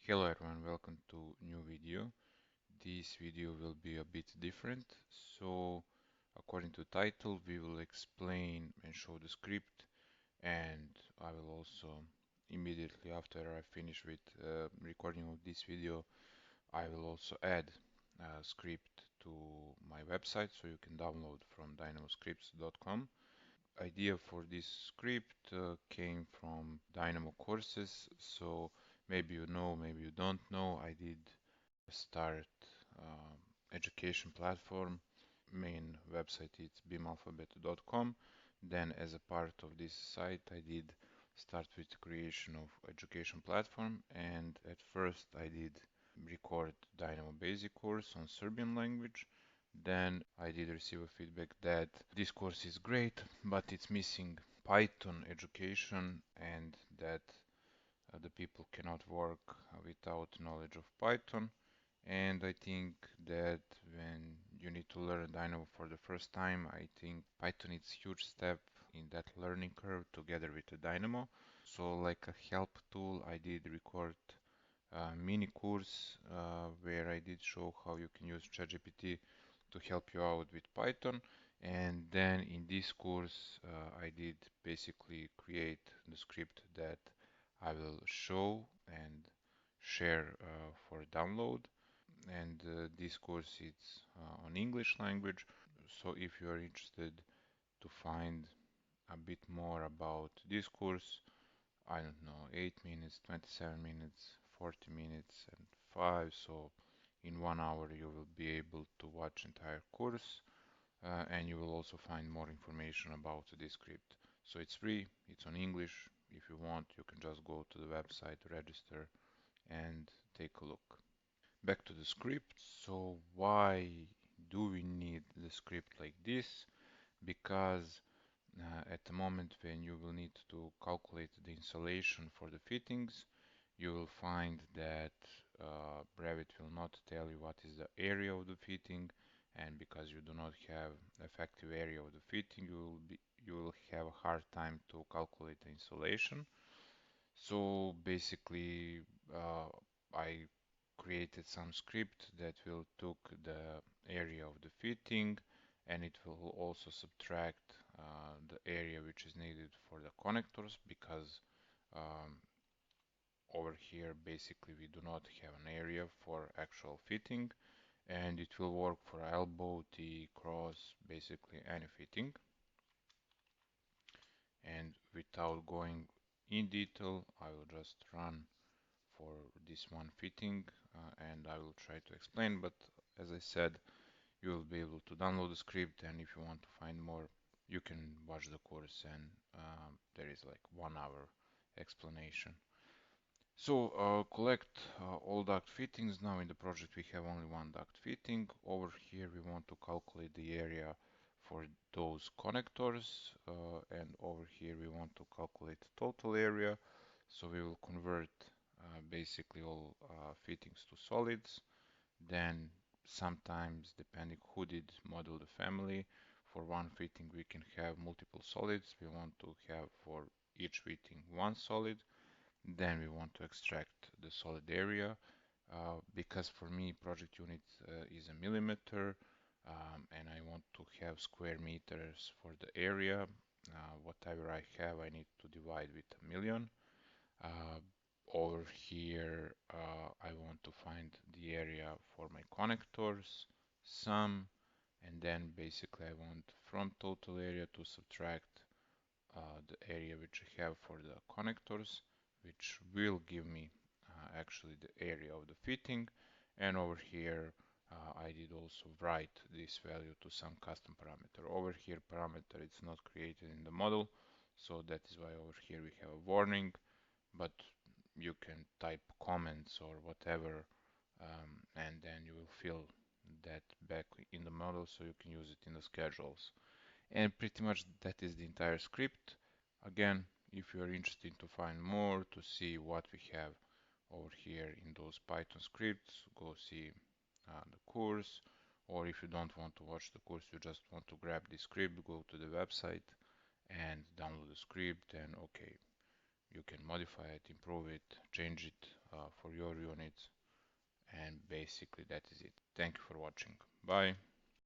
Hello everyone, welcome to new video. This video will be a bit different. So, according to title, we will explain and show the script, and I will also immediately after I finish with recording of this video, I will also add a script to my website so you can download from dynamoscripts.com. Idea for this script came from Dynamo courses, so maybe you know, maybe you don't know. I did start education platform. Main website is beamalphabet.com. Then as a part of this site, I did start with creation of education platform, and at first I did record Dynamo basic course on Serbian language. Then I did receive a feedback that this course is great, but it's missing Python education and that the people cannot work without knowledge of Python. And I think that when you need to learn Dynamo for the first time, I think Python is a huge step in that learning curve together with the Dynamo. So like a help tool, I did record a mini course where I did show how you can use ChatGPT to help you out with Python. And then in this course, I did basically create the script that I will show and share for download. And this course is on English language. So if you are interested to find a bit more about this course, I don't know, 8 minutes, 27 minutes, 40 minutes, and 5. So in 1 hour you will be able to watch entire course, and you will also find more information about this script. So it's free, it's on English. If you want, you can just go to the website, register, and take a look. Back to the script. So why do we need the script like this? Because at the moment when you will need to calculate the insulation for the fittings, you will find that Revit will not tell you what is the area of the fitting, and because you do not have effective area of the fitting, you will have a hard time to calculate the insulation. So basically, I created some script that will took the area of the fitting, and it will also subtract the area which is needed for the connectors, because um, over here basically we do not have an area for actual fitting, and it will work for elbow, T, cross, basically any fitting. And without going in detail, I will just run for this one fitting, and I will try to explain, but as I said, you will be able to download the script, and if you want to find more, you can watch the course, and there is like 1 hour explanation. So collect all duct fittings. Now in the project we have only one duct fitting. Over here we want to calculate the area for those connectors, and over here we want to calculate the total area. So we will convert basically all fittings to solids. Then sometimes, depending who did model the family, for one fitting we can have multiple solids. We want to have for each fitting one solid. Then we want to extract the solid area, because for me project unit is a millimeter, and I want to have square meters for the area. Whatever I have, I need to divide with a million. Uh, Over here, I want to find the area for my connectors, sum, and then basically I want from total area to subtract the area which I have for the connectors, which will give me actually the area of the fitting. And over here, I did also write this value to some custom parameter. Over here, parameter it's not created in the model, so that is why over here we have a warning, but you can type comments or whatever, and then you will fill that back in the model so you can use it in the schedules. And pretty much that is the entire script. Again, if you are interested to find more, to see what we have over here in those Python scripts, go see the course. Or if you don't want to watch the course, you just want to grab the script, go to the website and download the script, and okay, you can modify it, improve it, change it for your units, and basically that is it. Thank you for watching. Bye.